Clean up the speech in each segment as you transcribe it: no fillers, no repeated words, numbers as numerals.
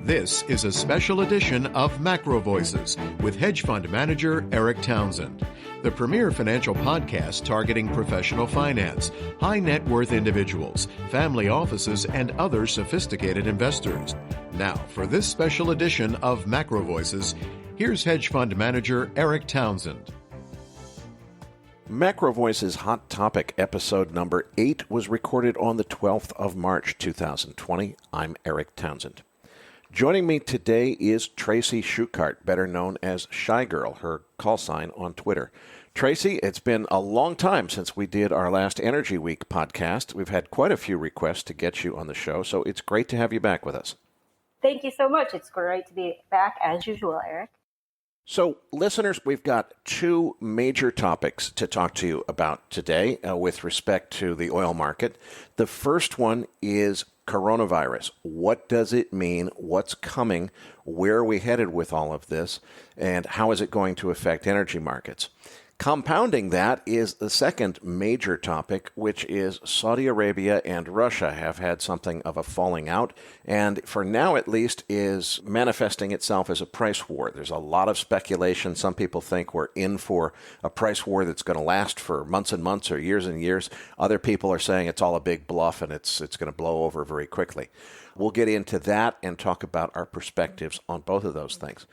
This is a special edition of Macro Voices with hedge fund manager Eric Townsend, the premier financial podcast targeting professional finance, high net worth individuals, family offices, and other sophisticated investors. Now, for this special edition of Macro Voices, here's hedge fund manager Eric Townsend. Macro Voices Hot Topic episode number 8 was recorded on the 12th of March 2020. I'm Eric Townsend. Joining me today is Tracy Shuchart, better known as Shy Girl, her call sign on Twitter. Tracy, it's been a long time since we did our last Energy Week podcast. We've had quite a few requests to get you on the show, so it's great to have you back with us. Thank you so much. It's great to be back as usual, Eric. So, listeners, we've got two major topics to talk to you about today with respect to the oil market. The first one is coronavirus. What does it mean? What's coming? Where are we headed with all of this? And how is it going to affect energy markets? Compounding that is the second major topic, which is Saudi Arabia and Russia have had something of a falling out, and for now at least is manifesting itself as a price war. There's a lot of speculation. Some people think we're in for a price war that's going to last for months and months or years and years. Other people are saying it's all a big bluff and it's going to blow over very quickly. We'll get into that and talk about our perspectives on both of those things.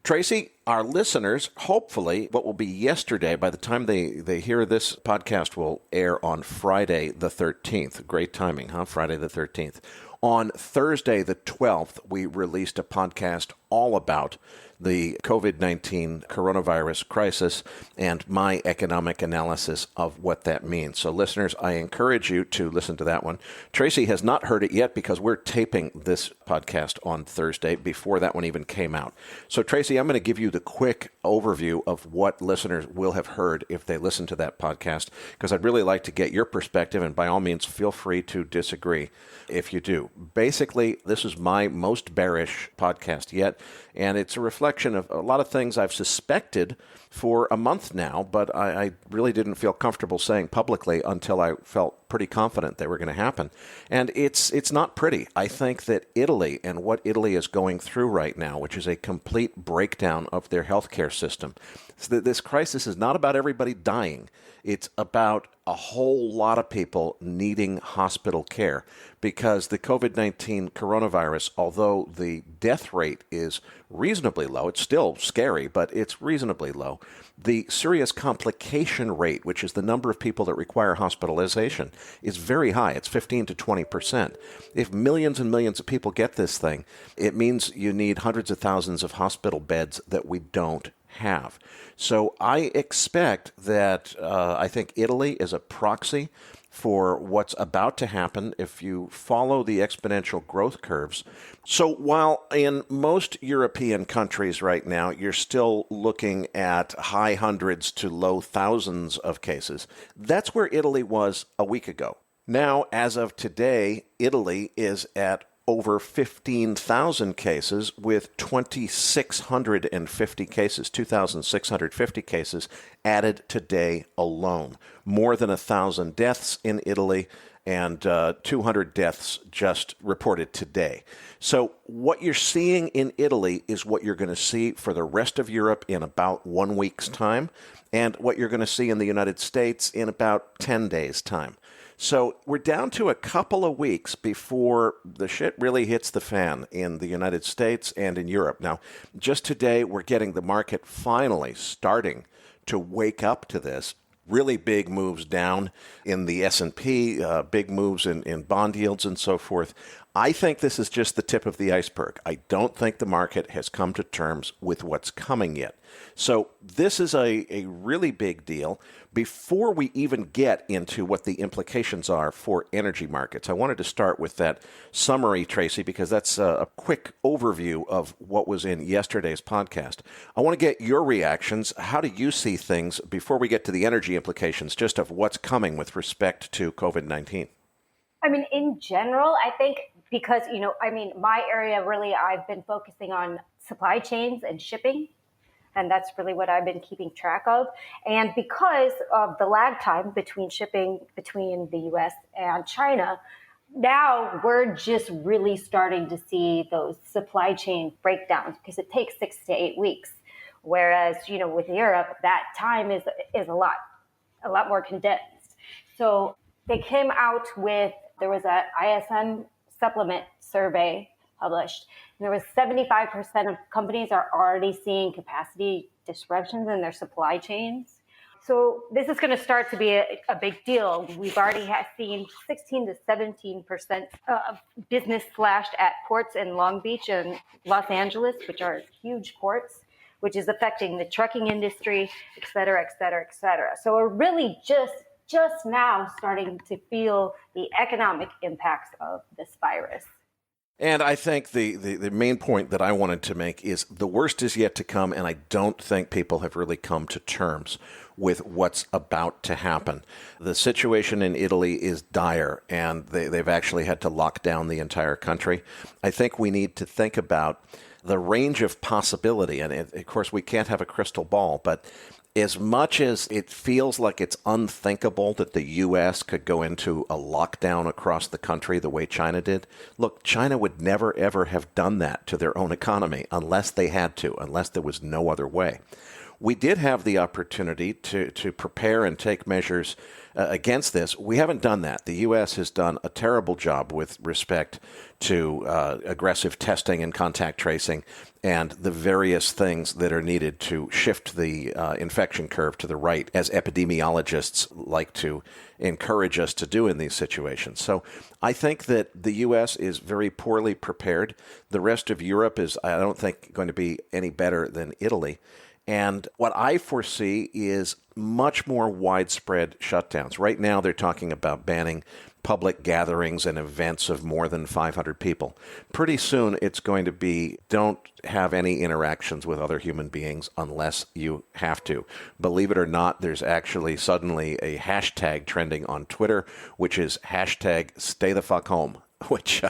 Tracy, our listeners, hopefully, what will be yesterday, by the time they hear this podcast will air on Friday the 13th. Great timing, huh? Friday the 13th. On Thursday the 12th, we released a podcast all about the COVID-19 coronavirus crisis and my economic analysis of what that means. So listeners, I encourage you to listen to that one. Tracy has not heard it yet because we're taping this podcast on Thursday before that one even came out. So Tracy, I'm going to give you the quick overview of what listeners will have heard if they listen to that podcast, because I'd really like to get your perspective, and by all means, feel free to disagree if you do. Basically, this is my most bearish podcast yet, and it's a reflection of a lot of things I've suspected for a month now, but I really didn't feel comfortable saying publicly until I felt pretty confident they were going to happen. And it's not pretty. I think that Italy and what Italy is going through right now, which is a complete breakdown of their healthcare system. So this crisis is not about everybody dying. It's about a whole lot of people needing hospital care because the COVID-19 coronavirus, although the death rate is reasonably low, it's still scary, but it's reasonably low. The serious complication rate, which is the number of people that require hospitalization, is very high. It's 15 to 20%. If millions and millions of people get this thing, it means you need hundreds of thousands of hospital beds that we don't have. So I expect that I think Italy is a proxy for what's about to happen if you follow the exponential growth curves. So while in most European countries right now, you're still looking at high hundreds to low thousands of cases, that's where Italy was a week ago. Now, as of today, Italy is at over 15,000 cases with 2,650 cases, 2,650 cases added today alone. More than 1,000 deaths in Italy and 200 deaths just reported today. So what you're seeing in Italy is what you're going to see for the rest of Europe in about 1 week's time, and what you're going to see in the United States in about 10 days' time. So we're down to a couple of weeks before the shit really hits the fan in the United States and in Europe. Now, just today, we're getting the market finally starting to wake up to this. Really big moves down in the S&P, big moves in bond yields and so forth. I think this is just the tip of the iceberg. I don't think the market has come to terms with what's coming yet. So this is a really big deal. Before we even get into what the implications are for energy markets, I wanted to start with that summary, Tracy, because that's a quick overview of what was in yesterday's podcast. I want to get your reactions. How do you see things before we get to the energy implications, just of what's coming with respect to COVID-19? I mean, in general, I think because, my area really, I've been focusing on supply chains and shipping. And that's really what I've been keeping track of. And because of the lag time between shipping between the U.S. and China, Now we're just really starting to see those supply chain breakdowns because it takes 6 to 8 weeks. Whereas, with Europe, that time is a lot more condensed. So they came out with, there was a ISM supplement survey published, and there was 75% of companies are already seeing capacity disruptions in their supply chains. So this is going to start to be a big deal. We've already seen 16 to 17% of business slashed at ports in Long Beach and Los Angeles, which are huge ports, which is affecting the trucking industry, et cetera, et cetera, et cetera. So we're really just now starting to feel the economic impacts of this virus. And I think the main point that I wanted to make is the worst is yet to come, and I don't think people have really come to terms with what's about to happen. The situation in Italy is dire, and they've actually had to lock down the entire country. I think we need to think about the range of possibility, and of course we can't have a crystal ball, but as much as it feels like it's unthinkable that the U.S. could go into a lockdown across the country the way China did, look, China would never, ever have done that to their own economy unless they had to, unless there was no other way. We did have the opportunity to prepare and take measures against this. We haven't done that. The U.S. has done a terrible job with respect to aggressive testing and contact tracing and the various things that are needed to shift the infection curve to the right, as epidemiologists like to encourage us to do in these situations. So I think that the U.S. is very poorly prepared. The rest of Europe is, I don't think, going to be any better than Italy. And what I foresee is much more widespread shutdowns. Right now, they're talking about banning public gatherings and events of more than 500 people. Pretty soon, it's going to be don't have any interactions with other human beings unless you have to. Believe it or not, there's actually suddenly a hashtag trending on Twitter, which is hashtag stay the fuck home, which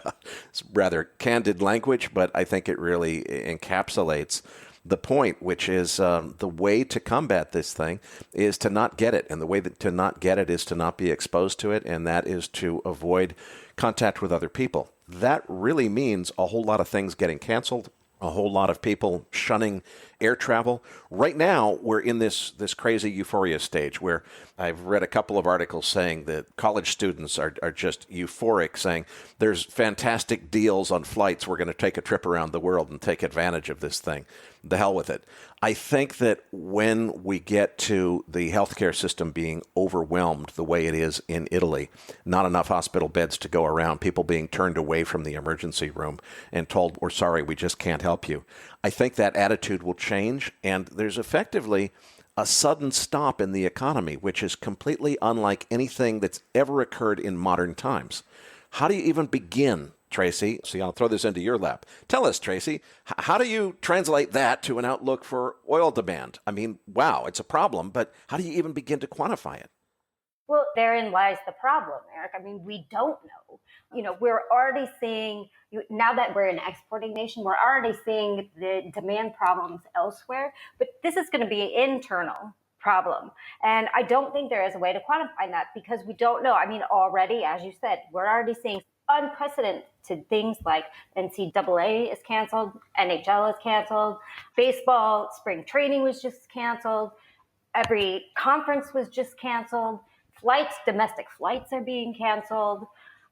is rather candid language, but I think it really encapsulates the point, which is the way to combat this thing is to not get it. And the way to not get it is to not be exposed to it, and that is to avoid contact with other people. That really means a whole lot of things getting canceled, a whole lot of people shunning air travel. Right now, we're in this crazy euphoria stage where I've read a couple of articles saying that college students are just euphoric, saying there's fantastic deals on flights. We're going to take a trip around the world and take advantage of this thing. The hell with it. I think that when we get to the healthcare system being overwhelmed the way it is in Italy, not enough hospital beds to go around, people being turned away from the emergency room and told, we're sorry, we just can't help you. I think that attitude will change, and there's effectively a sudden stop in the economy, which is completely unlike anything that's ever occurred in modern times. How do you even begin, Tracy? See, I'll throw this into your lap. Tell us, Tracy, how do you translate that to an outlook for oil demand? I mean, wow, it's a problem, but how do you even begin to quantify it? Well, therein lies the problem, Eric. I mean, we don't know. We're already seeing, now that we're an exporting nation, we're already seeing the demand problems elsewhere, but this is going to be an internal problem. And I don't think there is a way to quantify that because we don't know. I mean, already, as you said, we're already seeing unprecedented things like NCAA is canceled, NHL is canceled, baseball, spring training was just canceled, every conference was just canceled, domestic flights are being canceled.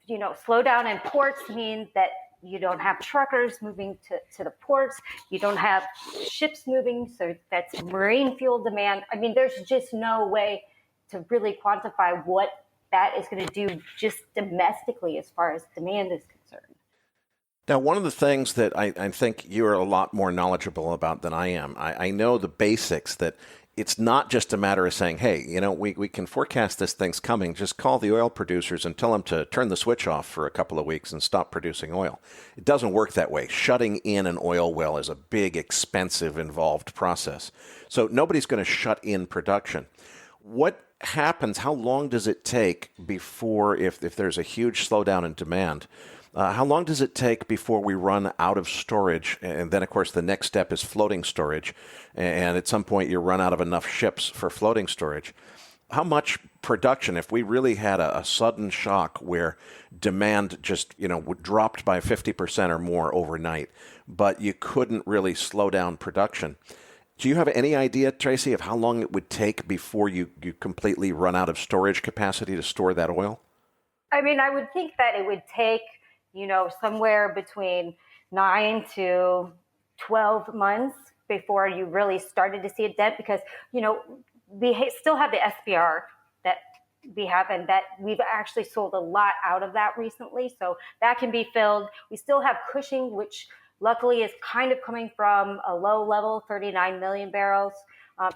Slowdown in ports mean that you don't have truckers moving to the ports. You don't have ships moving, so that's marine fuel demand. I mean, there's just no way to really quantify what that is going to do just domestically as far as demand is concerned. Now, one of the things that I think you're a lot more knowledgeable about than I am, I know the basics that it's not just a matter of saying, hey, we can forecast this thing's coming. Just call the oil producers and tell them to turn the switch off for a couple of weeks and stop producing oil. It doesn't work that way. Shutting in an oil well is a big, expensive, involved process. So nobody's going to shut in production. What happens? How long does it take before, if there's a huge slowdown in demand, how long does it take before we run out of storage? And then, of course, the next step is floating storage. And at some point, you run out of enough ships for floating storage. How much production, if we really had a sudden shock where demand just, dropped by 50% or more overnight, but you couldn't really slow down production? Do you have any idea, Tracy, of how long it would take before you completely run out of storage capacity to store that oil? I mean, I would think that it would take, somewhere between 9 to 12 months before you really started to see a dent because, we still have the SPR that we have and that we've actually sold a lot out of that recently. So that can be filled. We still have Cushing, which luckily is kind of coming from a low level, 39 million barrels.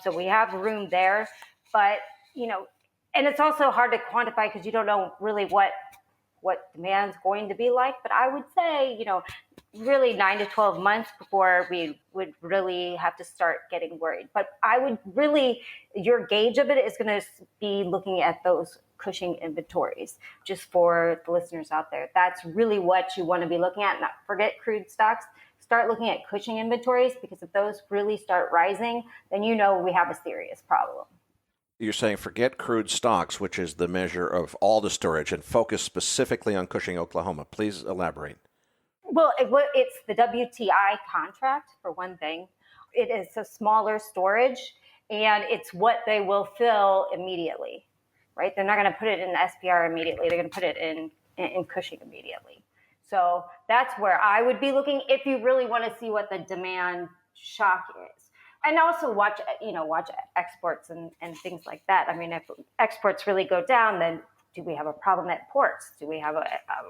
So we have room there. But, and it's also hard to quantify because you don't know really what demand's going to be like. But I would say, really 9 to 12 months before we would really have to start getting worried. But I would really, your gauge of it is going to be looking at those Cushing inventories, just for the listeners out there. That's really what you want to be looking at. Not forget crude stocks. Start looking at Cushing inventories because if those really start rising, then we have a serious problem. You're saying forget crude stocks, which is the measure of all the storage, and focus specifically on Cushing, Oklahoma. Please elaborate. Well, it's the WTI contract, for one thing. It is a smaller storage, and it's what they will fill immediately, right? They're not going to put it in SPR immediately. They're going to put it in Cushing immediately. So that's where I would be looking if you really want to see what the demand shock is. And also watch exports and things like that. I mean, if exports really go down, then do we have a problem at ports? Do we have a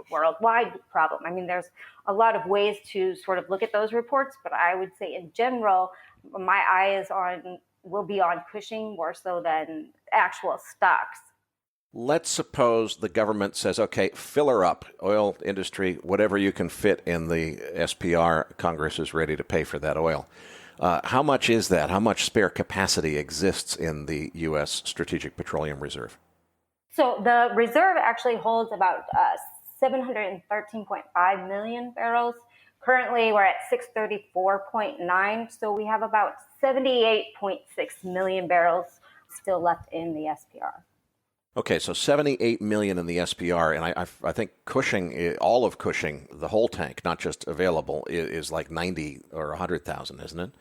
worldwide problem? I mean, there's a lot of ways to sort of look at those reports, but I would say in general, my eye will be on Cushing more so than actual stocks. Let's suppose the government says, okay, fill her up, oil industry, whatever you can fit in the SPR, Congress is ready to pay for that oil. How much is that? How much spare capacity exists in the U.S. Strategic Petroleum Reserve? So the reserve actually holds about 713.5 million barrels. Currently, we're at 634.9, so we have about 78.6 million barrels still left in the SPR. Okay, so 78 million in the SPR, and I think Cushing, all of Cushing, the whole tank, not just available, is like 90 or 100,000, isn't it?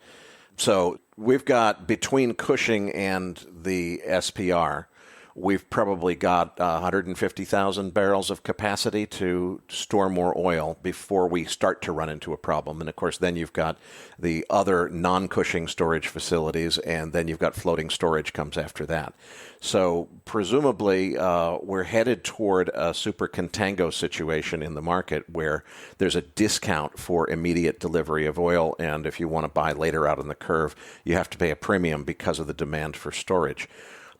So we've got, between Cushing and the SPR, we've probably got 150,000 barrels of capacity to store more oil before we start to run into a problem. And of course, then you've got the other non-Cushing storage facilities, and then you've got floating storage comes after that. So presumably, we're headed toward a super contango situation in the market where there's a discount for immediate delivery of oil, and if you want to buy later out in the curve, you have to pay a premium because of the demand for storage.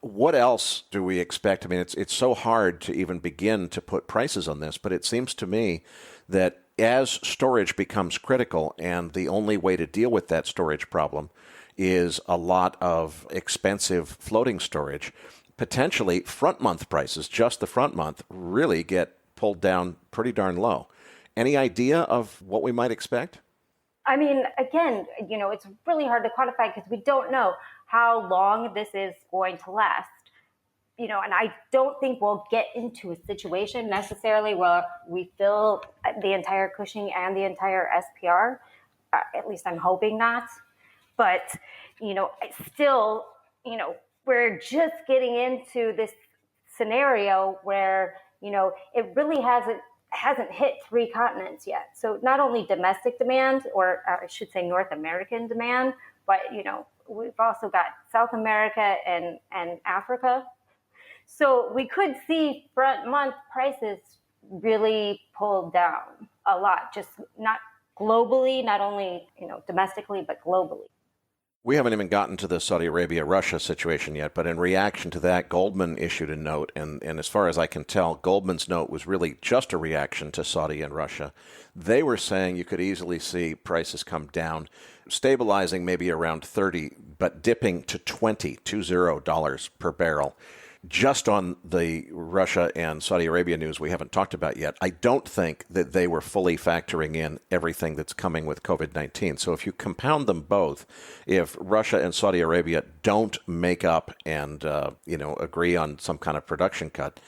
What else do we expect? I mean, it's so hard to even begin to put prices on this, but it seems to me that as storage becomes critical and the only way to deal with that storage problem is a lot of expensive floating storage, potentially front month prices, just the front month, really get pulled down pretty darn low. Any idea of what we might expect? I mean, again, it's really hard to quantify because we don't know how long this is going to last. And I don't think we'll get into a situation necessarily where we fill the entire Cushing and the entire SPR. At least I'm hoping not. But, still, we're just getting into this scenario where, it really hasn't hit three continents yet. So not only domestic demand, or I should say North American demand, but, we've also got South America and Africa. So we could see front month prices really pulled down a lot, just not globally, not only, domestically, but globally. We haven't even gotten to the Saudi Arabia-Russia situation yet, but in reaction to that, Goldman issued a note, and as far as I can tell, Goldman's note was really just a reaction to Saudi and Russia. They were saying you could easily see prices come down, stabilizing maybe around 30, but dipping to $20 per barrel. just on the Russia and Saudi Arabia news we haven't talked about yet, I don't think that they were fully factoring in everything that's coming with COVID-19. So if you compound them both, if Russia and Saudi Arabia don't make up and agree on some kind of production cut,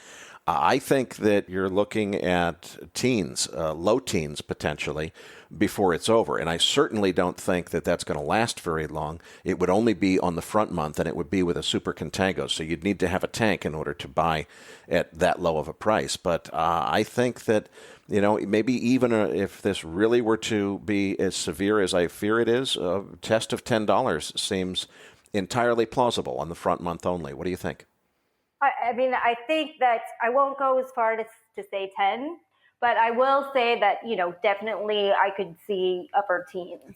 I think that you're looking at teens, low teens potentially, before it's over. And I certainly don't think that that's going to last very long. It would only be on the front month, and it would be with a super contango. So you'd need to have a tank in order to buy at that low of a price. But I think that, maybe even if this really were to be as severe as I fear it is, a test of $10 seems entirely plausible on the front month only. What do you think? I mean, I think that I won't go as far to say 10, but I will say that, definitely I could see upper teens.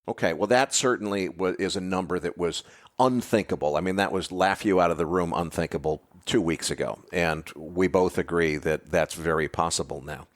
Okay, well, that certainly is a number that was unthinkable. I mean, that was laugh you out of the room unthinkable 2 weeks ago, and we both agree that that's very possible now.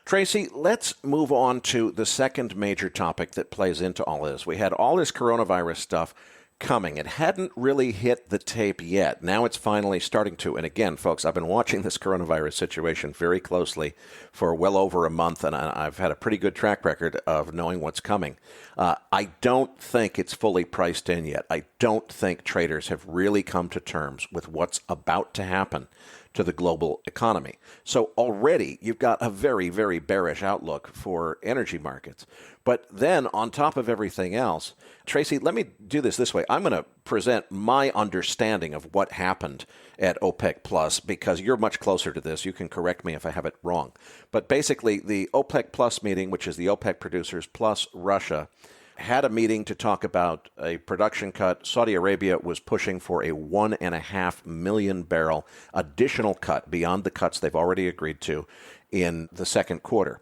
Tracy, let's move on to the second major topic that plays into all this. We had all this coronavirus stuff coming. It hadn't really hit the tape yet. Now it's finally starting to. And again, folks, I've been watching this coronavirus situation very closely for well over a month, and I've had a pretty good track record of knowing what's coming. I don't think it's fully priced in yet. I don't think traders have really come to terms with what's about to happen to the global economy. So already you've got a very, very bearish outlook for energy markets. But then on top of everything else, Tracy, let me do this way. I'm going to present my understanding of what happened at OPEC Plus, because you're much closer to this. You can correct me if I have it wrong. But basically, the OPEC Plus meeting, which is the OPEC producers plus Russia, had a meeting to talk about a production cut. Saudi Arabia was pushing for a 1.5 million barrel additional cut beyond the cuts they've already agreed to in the second quarter.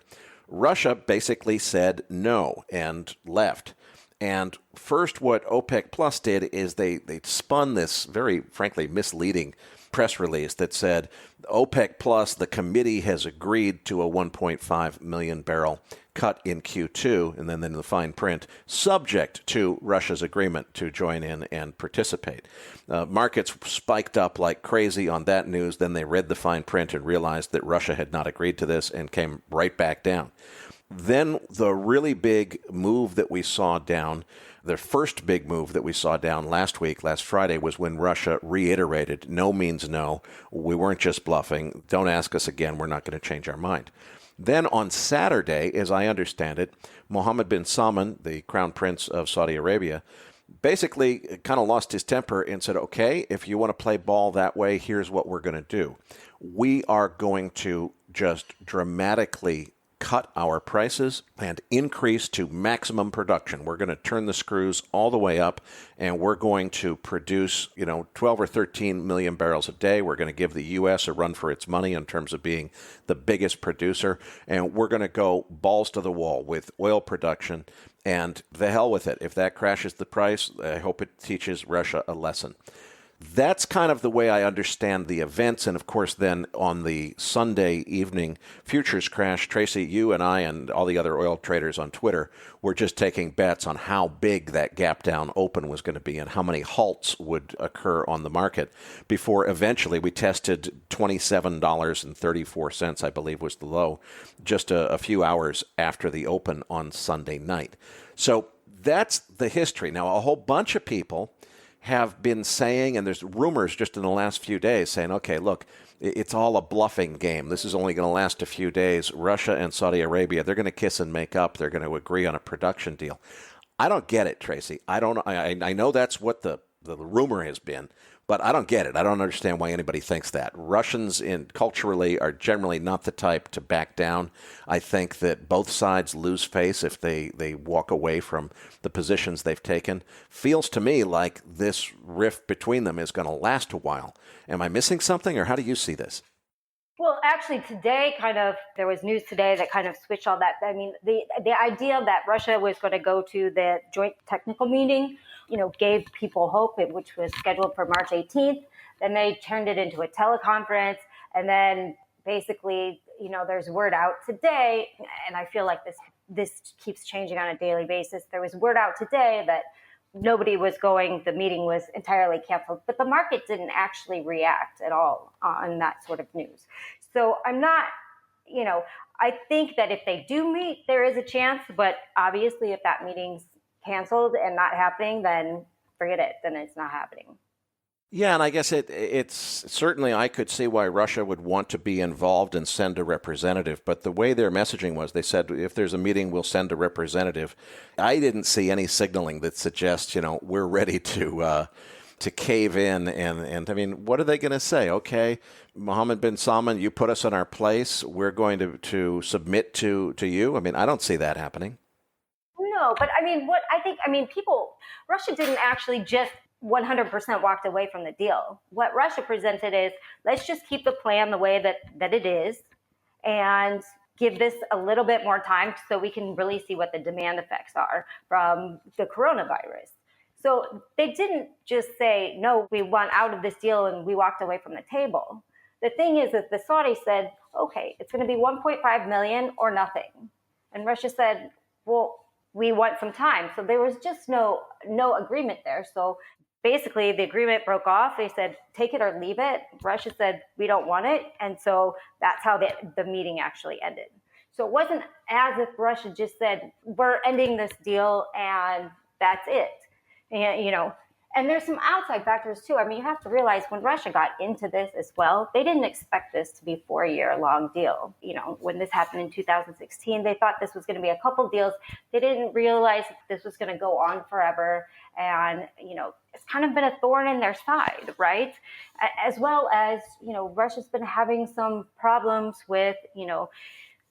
Russia basically said no and left. And first, what OPEC Plus did is they spun this very, frankly, misleading press release that said OPEC Plus, the committee, has agreed to a 1.5 million barrel cut in Q2, and then in the fine print, subject to Russia's agreement to join in and participate. Markets spiked up like crazy on that news. Then they read the fine print and realized that Russia had not agreed to this and came right back down. Then the really big move that we saw down, the first big move that we saw down last Friday, was when Russia reiterated, no means no. We weren't just bluffing. Don't ask us again. We're not going to change our mind. Then on Saturday, as I understand it, Mohammed bin Salman, the crown prince of Saudi Arabia, basically kind of lost his temper and said, okay, if you want to play ball that way, here's what we're going to do. We are going to just dramatically cut our prices and increase to maximum production. We're going to turn the screws all the way up, and we're going to produce, 12 or 13 million barrels a day. We're going to give the U.S. a run for its money in terms of being the biggest producer, and we're going to go balls to the wall with oil production, and the hell with it. If that crashes the price, I hope it teaches Russia a lesson. That's kind of the way I understand the events. And of course, then on the Sunday evening futures crash, Tracy, you and I and all the other oil traders on Twitter were just taking bets on how big that gap down open was going to be and how many halts would occur on the market before eventually we tested $27.34, I believe was the low, just a few hours after the open on Sunday night. So that's the history. Now, a whole bunch of people have been saying, and there's rumors just in the last few days saying, okay, look, it's all a bluffing game. This is only going to last a few days. Russia and Saudi Arabia, they're going to kiss and make up. They're going to agree on a production deal. I don't get it, Tracy. I know that's what the rumor has been, but I don't get it. I don't understand why anybody thinks that. Russians culturally are generally not the type to back down. I think that both sides lose face if they walk away from the positions they've taken. Feels to me like this rift between them is going to last a while. Am I missing something, or how do you see this? Well, actually, today there was news today that kind of switched all that. I mean, the idea that Russia was going to go to the joint technical meeting, gave people hope, which was scheduled for March 18th. Then they turned it into a teleconference. And then basically, there's word out today, and I feel like this keeps changing on a daily basis. There was word out today that the meeting was entirely canceled, but the market didn't actually react at all on that sort of news. So I'm not, I think that if they do meet, there is a chance, but obviously if that meeting's canceled and not happening, then forget it, then it's not happening. Yeah, and I guess it's certainly I could see why Russia would want to be involved and send a representative. But the way their messaging was, they said, if there's a meeting, we'll send a representative. I didn't see any signaling that suggests, we're ready to cave in. And I mean, what are they going to say? Okay, Mohammed bin Salman, you put us in our place. We're going to submit to you. I mean, I don't see that happening. No, but I mean, Russia didn't actually just 100% walked away from the deal. What Russia presented is, let's just keep the plan the way that it is and give this a little bit more time so we can really see what the demand effects are from the coronavirus. So they didn't just say, no, we want out of this deal and we walked away from the table. The thing is that the Saudis said, okay, it's going to be 1.5 million or nothing. And Russia said, well, we want some time. So there was just no agreement there. So basically, the agreement broke off. They said, take it or leave it. Russia said, we don't want it. And so that's how the meeting actually ended. So it wasn't as if Russia just said, we're ending this deal and that's it. And there's some outside factors too. I mean, you have to realize when Russia got into this as well, they didn't expect this to be a 4-year-long deal. When this happened in 2016, they thought this was going to be a couple deals. They didn't realize that this was going to go on forever. And, it's kind of been a thorn in their side, right? As well as, Russia's been having some problems with,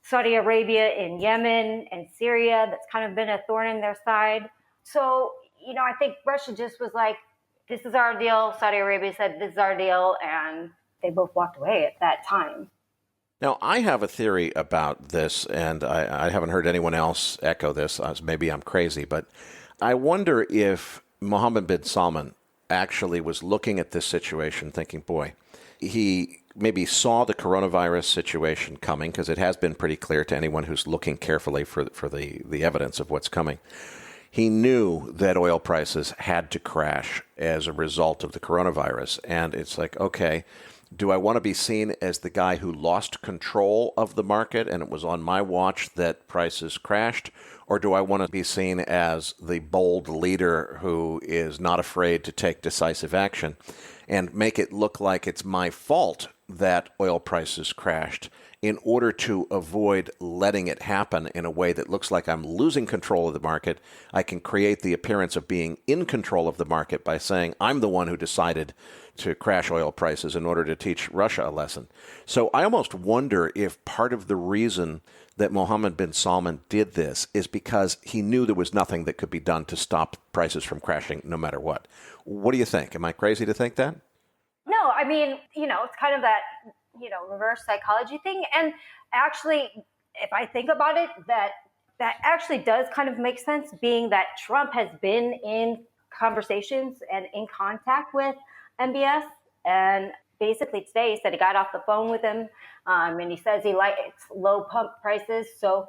Saudi Arabia in Yemen and Syria. That's kind of been a thorn in their side. So, I think Russia just was like, this is our deal. Saudi Arabia said, this is our deal. And they both walked away at that time. Now, I have a theory about this, and I haven't heard anyone else echo this. Maybe I'm crazy, but I wonder if Mohammed bin Salman actually was looking at this situation thinking, boy, he maybe saw the coronavirus situation coming, because it has been pretty clear to anyone who's looking carefully for the evidence of what's coming. He knew that oil prices had to crash as a result of the coronavirus. And it's like, okay, do I want to be seen as the guy who lost control of the market and it was on my watch that prices crashed? Or do I want to be seen as the bold leader who is not afraid to take decisive action and make it look like it's my fault that oil prices crashed, in order to avoid letting it happen in a way that looks like I'm losing control of the market? I can create the appearance of being in control of the market by saying I'm the one who decided to crash oil prices in order to teach Russia a lesson. So I almost wonder if part of the reason that Mohammed bin Salman did this is because he knew there was nothing that could be done to stop prices from crashing no matter what. What do you think? Am I crazy to think that? No, I mean, it's kind of that, reverse psychology thing. And actually, if I think about it, that actually does kind of make sense, being that Trump has been in conversations and in contact with MBS. And basically today he said he got off the phone with him, and he says he likes low pump prices. So,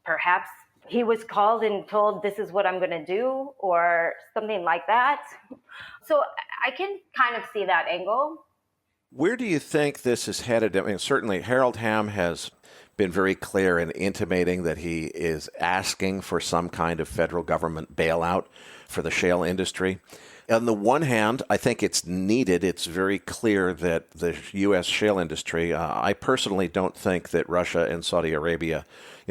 perhaps he was called and told, this is what I'm going to do, or something like that. So I can kind of see that angle. Where do you think this is headed? I mean, certainly Harold Hamm has been very clear in intimating that he is asking for some kind of federal government bailout for the shale industry. On the one hand, I think it's needed. It's very clear that the U.S. shale industry, I personally don't think that Russia and Saudi Arabia,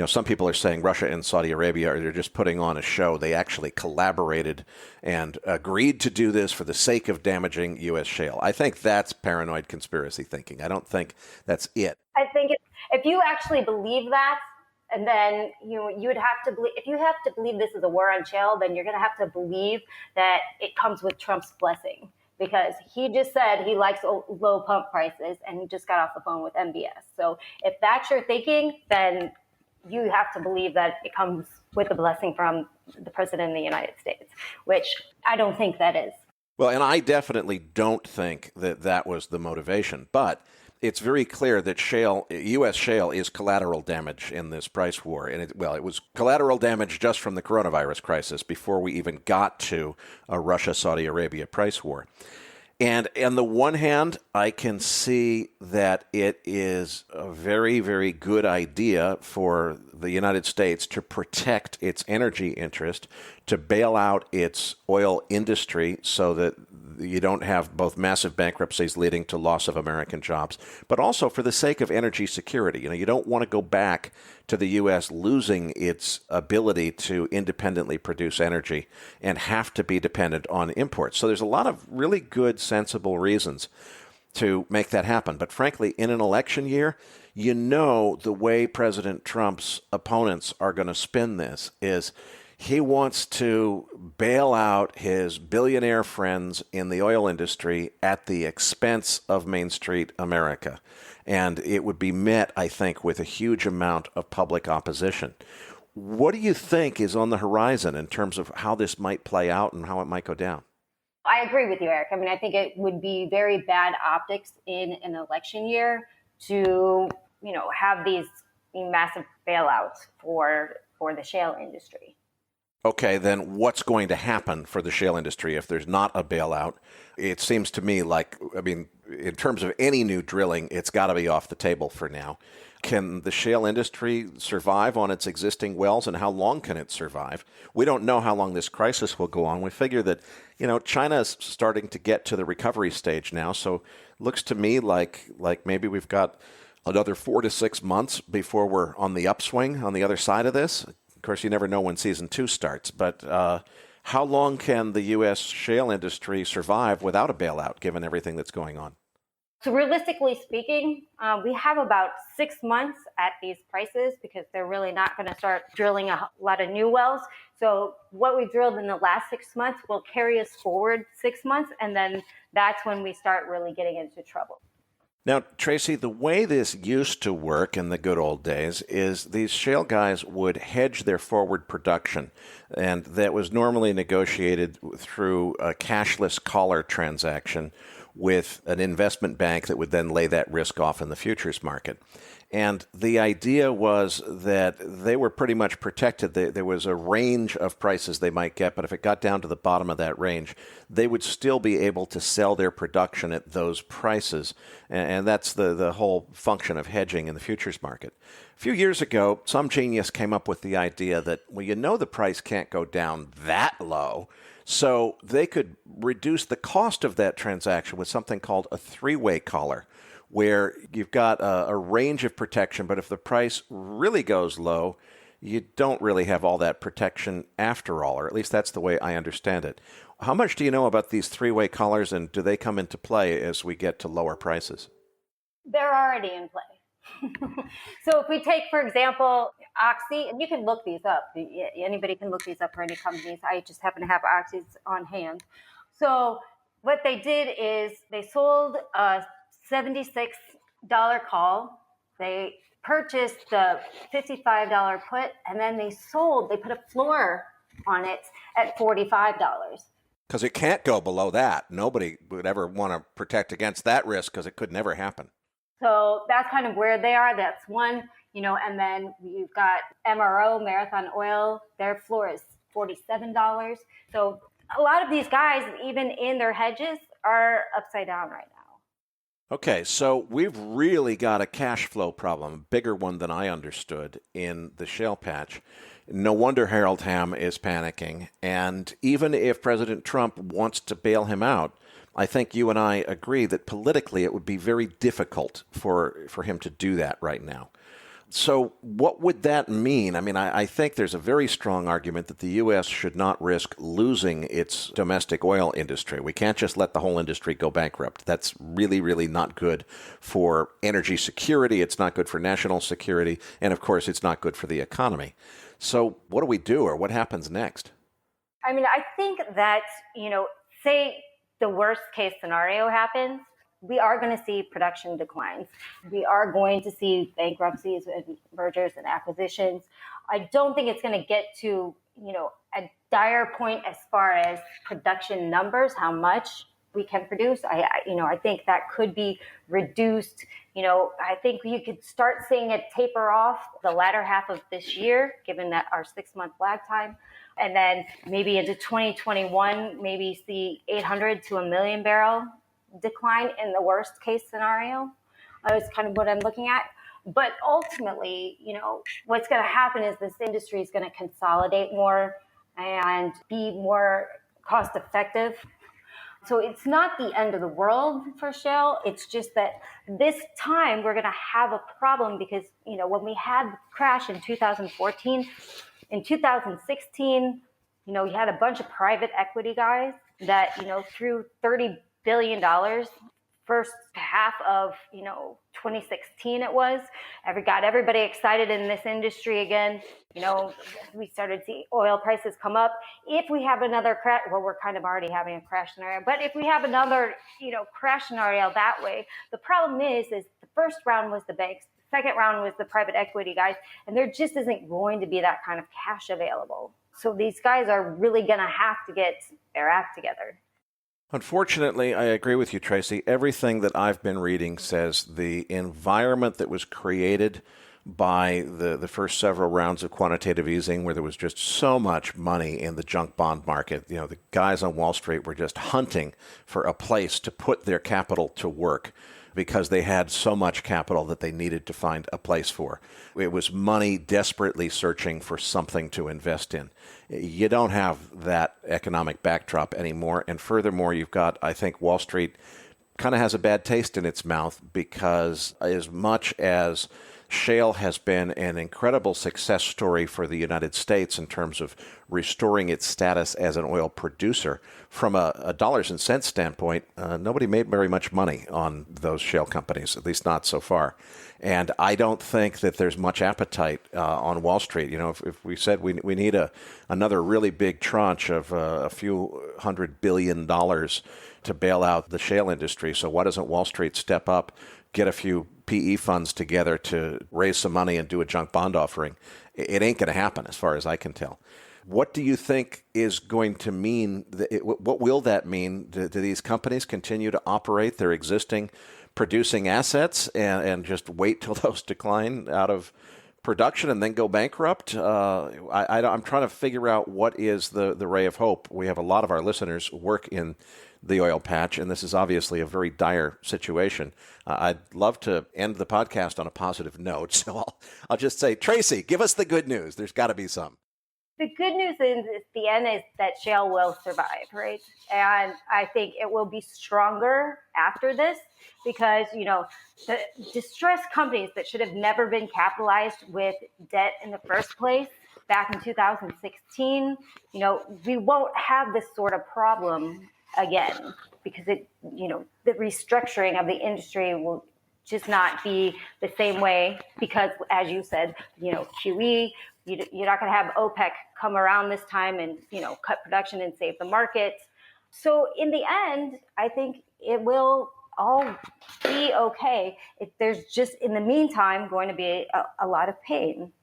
some people are saying Russia and Saudi Arabia are just putting on a show. They actually collaborated and agreed to do this for the sake of damaging U.S. shale. I think that's paranoid conspiracy thinking. I don't think that's it. I think if you actually believe that, and then you would have to believe, if you have to believe this is a war on shale, then you're going to have to believe that it comes with Trump's blessing, because he just said he likes low pump prices and he just got off the phone with MBS. So if that's your thinking, then you have to believe that it comes with a blessing from the president of the United States, which I don't think that is. Well, and I definitely don't think that that was the motivation, but it's very clear that U.S. shale is collateral damage in this price war. And it was collateral damage just from the coronavirus crisis before we even got to a Russia-Saudi Arabia price war. And on the one hand, I can see that it is a very, very good idea for the United States to protect its energy interest, to bail out its oil industry so that you don't have both massive bankruptcies leading to loss of American jobs, but also for the sake of energy security. You don't want to go back to the U.S. losing its ability to independently produce energy and have to be dependent on imports. So there's a lot of really good, sensible reasons to make that happen. But frankly, in an election year, the way President Trump's opponents are going to spin this is he wants to bail out his billionaire friends in the oil industry at the expense of Main Street America. And it would be met, I think, with a huge amount of public opposition. What do you think is on the horizon in terms of how this might play out and how it might go down? I agree with you, Eric. I mean, I think it would be very bad optics in an election year to, have these massive bailouts for the shale industry. Okay, then what's going to happen for the shale industry if there's not a bailout? It seems to me in terms of any new drilling, it's got to be off the table for now. Can the shale industry survive on its existing wells, and how long can it survive? We don't know how long this crisis will go on. We figure that, China is starting to get to the recovery stage now, so it looks to me like maybe we've got another 4 to 6 months before we're on the upswing on the other side of this. Of course, you never know when season 2 starts, but how long can the U.S. shale industry survive without a bailout, given everything that's going on? So realistically speaking, we have about 6 months at these prices because they're really not going to start drilling a lot of new wells. So what we drilled in the last 6 months will carry us forward 6 months, and then that's when we start really getting into trouble. Now, Tracy, the way this used to work in the good old days is these shale guys would hedge their forward production, and that was normally negotiated through a cashless collar transaction with an investment bank that would then lay that risk off in the futures market. And the idea was that they were pretty much protected. There was a range of prices they might get, but if it got down to the bottom of that range, they would still be able to sell their production at those prices. And that's the whole function of hedging in the futures market. A few years ago, some genius came up with the idea that, the price can't go down that low. So they could reduce the cost of that transaction with something called a three-way collar, where you've got a range of protection, but if the price really goes low, you don't really have all that protection after all, or at least that's the way I understand it. How much do you know about these three-way collars, and do they come into play as we get to lower prices? They're already in play. So if we take, for example, Oxy, and you can look these up. Anybody can look these up for any companies. I just happen to have Oxy's on hand. So what they did is they sold a $76 call. They purchased the $55 put, and then they put a floor on it at $45. Because it can't go below that. Nobody would ever want to protect against that risk because it could never happen. So that's kind of where they are. That's one, and then you've got MRO, Marathon Oil. Their floor is $47. So a lot of these guys, even in their hedges, are upside down right now. Okay, so we've really got a cash flow problem, a bigger one than I understood in the shale patch. No wonder Harold Hamm is panicking. And even if President Trump wants to bail him out, I think you and I agree that politically it would be very difficult for him to do that right now. So what would that mean? I mean, I think there's a very strong argument that the U.S. should not risk losing its domestic oil industry. We can't just let the whole industry go bankrupt. That's really, really not good for energy security. It's not good for national security. And, of course, it's not good for the economy. So what do we do, or what happens next? I mean, I think that, say the worst case scenario happens, we are going to see production declines. We are going to see bankruptcies and mergers and acquisitions. I don't think it's going to get to, a dire point as far as production numbers, how much we can produce. I think that could be reduced. I think you could start seeing it taper off the latter half of this year, given that our 6-month lag time. And then maybe into 2021, maybe see 800 to a million barrel decline in the worst case scenario. Is kind of what I'm looking at. But ultimately, what's going to happen is this industry is going to consolidate more and be more cost effective. So it's not the end of the world for shale. It's just that this time we're going to have a problem because, when we had the crash in 2014, in 2016, you had a bunch of private equity guys that, threw $30 billion first half of 2016 it was. Got everybody excited in this industry again. We started seeing oil prices come up. If we have another crash, well, we're kind of already having a crash scenario, but if we have another crash scenario that way, the problem is the first round was the banks, the second round was the private equity guys, and there just isn't going to be that kind of cash available. So these guys are really going to have to get their act together. Unfortunately, I agree with you, Tracy. Everything that I've been reading says the environment that was created by the first several rounds of quantitative easing, where there was just so much money in the junk bond market, the guys on Wall Street were just hunting for a place to put their capital to work because they had so much capital that they needed to find a place for. It was money desperately searching for something to invest in. You don't have that economic backdrop anymore. And furthermore, you've got, I think, Wall Street kind of has a bad taste in its mouth because as much as shale has been an incredible success story for the United States in terms of restoring its status as an oil producer, from a dollars and cents standpoint, nobody made very much money on those shale companies, at least not so far. And I don't think that there's much appetite on Wall Street. If we said we need another really big tranche of a few $100 billion to bail out the shale industry, so why doesn't Wall Street step up, get a few PE funds together to raise some money and do a junk bond offering? It ain't going to happen as far as I can tell. What do you think is going to mean? What will that mean? Do these companies continue to operate their existing producing assets and just wait till those decline out of production and then go bankrupt? I'm trying to figure out what is the ray of hope. We have a lot of our listeners work in the oil patch, and this is obviously a very dire situation. I'd love to end the podcast on a positive note, so I'll just say, Tracy, give us the good news. There's got to be some. The good news is at the end is that shale will survive, right? And I think it will be stronger after this because, the distressed companies that should have never been capitalized with debt in the first place back in 2016, we won't have this sort of problem again because the restructuring of the industry will just not be the same way because, as you said, QE, you're not going to have OPEC come around this time and, cut production and save the market. So in the end, I think it will all be okay. There's just, in the meantime, going to be a lot of pain.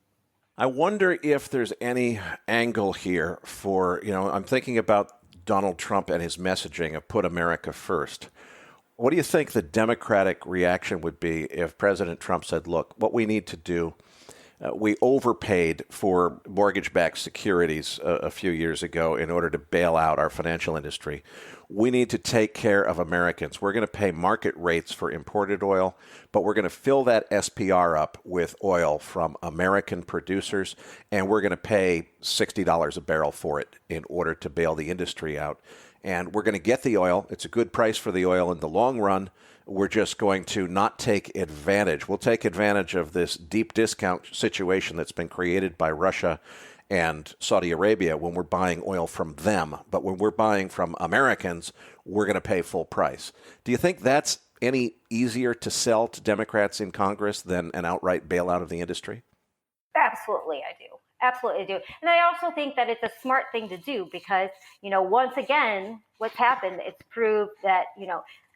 I wonder if there's any angle here for, I'm thinking about Donald Trump and his messaging of put America first. What do you think the Democratic reaction would be if President Trump said, look, what we need to do, we overpaid for mortgage-backed securities a few years ago in order to bail out our financial industry. We need to take care of Americans. We're going to pay market rates for imported oil, but we're going to fill that SPR up with oil from American producers, and we're going to pay $60 a barrel for it in order to bail the industry out. And we're going to get the oil. It's a good price for the oil in the long run. We're just going to not take advantage. We'll take advantage of this deep discount situation that's been created by Russia and Saudi Arabia when we're buying oil from them. But when we're buying from Americans, we're going to pay full price. Do you think that's any easier to sell to Democrats in Congress than an outright bailout of the industry? Absolutely, I do. Absolutely do. And I also think that it's a smart thing to do because, once again, what's happened, it's proved that,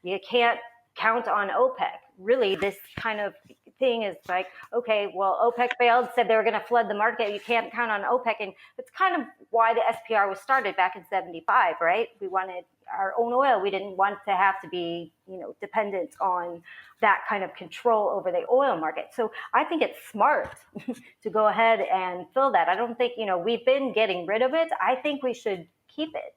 you can't count on OPEC. Really, this kind of thing is like, okay, well, OPEC failed, said they were going to flood the market. You can't count on OPEC. And it's kind of why the SPR was started back in 75, right? We wanted, our own oil. We didn't want to have to be, dependent on that kind of control over the oil market. So I think it's smart to go ahead and fill that. I don't think, we've been getting rid of it. I think we should keep it.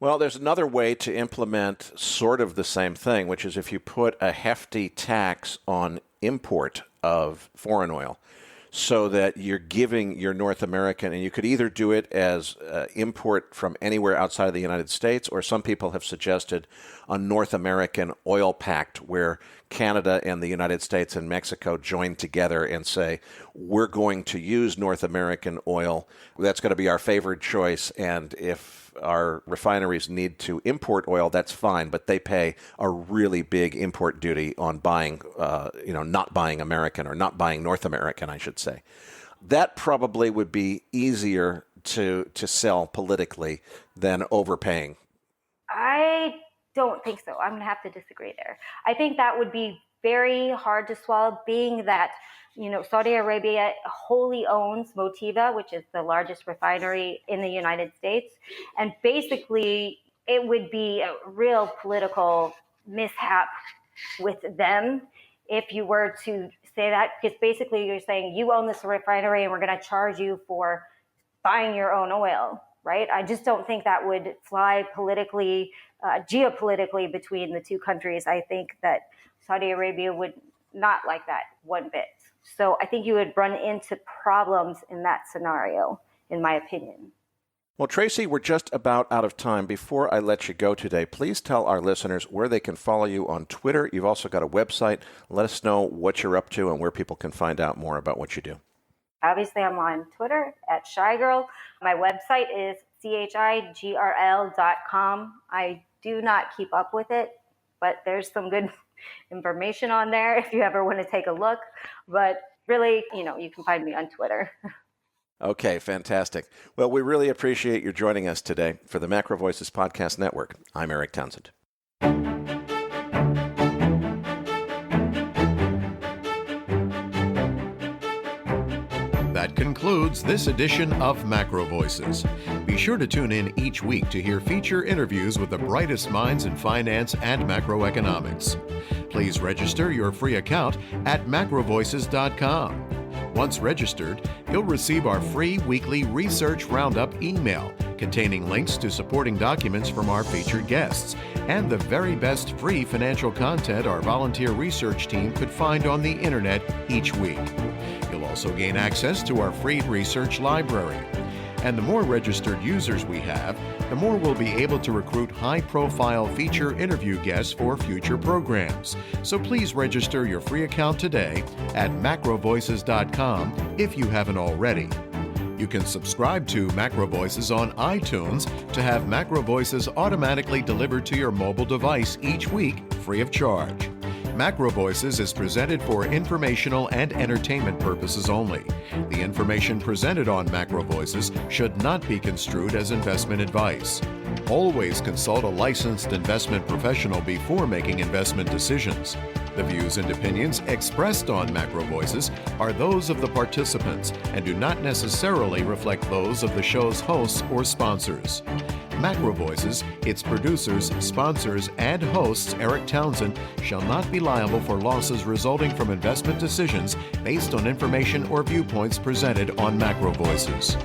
Well, there's another way to implement sort of the same thing, which is if you put a hefty tax on import of foreign oil, so that you're giving your North American, and you could either do it as import from anywhere outside of the United States, or some people have suggested a North American oil pact where Canada and the United States and Mexico join together and say, we're going to use North American oil. That's going to be our favored choice. And if our refineries need to import oil, that's fine, but they pay a really big import duty on buying, not buying American, or not buying North American, I should say. That probably would be easier to sell politically than overpaying. I don't think so. I'm going to have to disagree there. I think that would be very hard to swallow, being that Saudi Arabia wholly owns Motiva, which is the largest refinery in the United States. And basically, it would be a real political mishap with them if you were to say that, because basically you're saying you own this refinery and we're going to charge you for buying your own oil, right? I just don't think that would fly politically, geopolitically between the two countries. I think that Saudi Arabia would not like that one bit. So I think you would run into problems in that scenario, in my opinion. Well, Tracy, we're just about out of time. Before I let you go today, please tell our listeners where they can follow you on Twitter. You've also got a website. Let us know what you're up to and where people can find out more about what you do. Obviously, I'm on Twitter at ShyGirl. My website is chigrl.com. I do not keep up with it, but there's some good information on there if you ever want to take a look. But really, you can find me on Twitter. Okay, fantastic. Well, we really appreciate your joining us today for the Macro Voices Podcast Network. I'm Eric Townsend. That concludes this edition of Macro Voices. Be sure to tune in each week to hear feature interviews with the brightest minds in finance and macroeconomics. Please register your free account at macrovoices.com. Once registered, you'll receive our free weekly Research Roundup email containing links to supporting documents from our featured guests and the very best free financial content our volunteer research team could find on the internet each week. You'll also gain access to our free research library. And the more registered users we have, the more we'll be able to recruit high-profile feature interview guests for future programs. So please register your free account today at macrovoices.com if you haven't already. You can subscribe to Macro Voices on iTunes to have Macro Voices automatically delivered to your mobile device each week, free of charge. Macro Voices is presented for informational and entertainment purposes only. The information presented on Macro Voices should not be construed as investment advice. Always consult a licensed investment professional before making investment decisions. The views and opinions expressed on Macro Voices are those of the participants and do not necessarily reflect those of the show's hosts or sponsors. Macro Voices, its producers, sponsors, and hosts, Eric Townsend, shall not be liable for losses resulting from investment decisions based on information or viewpoints presented on Macro Voices.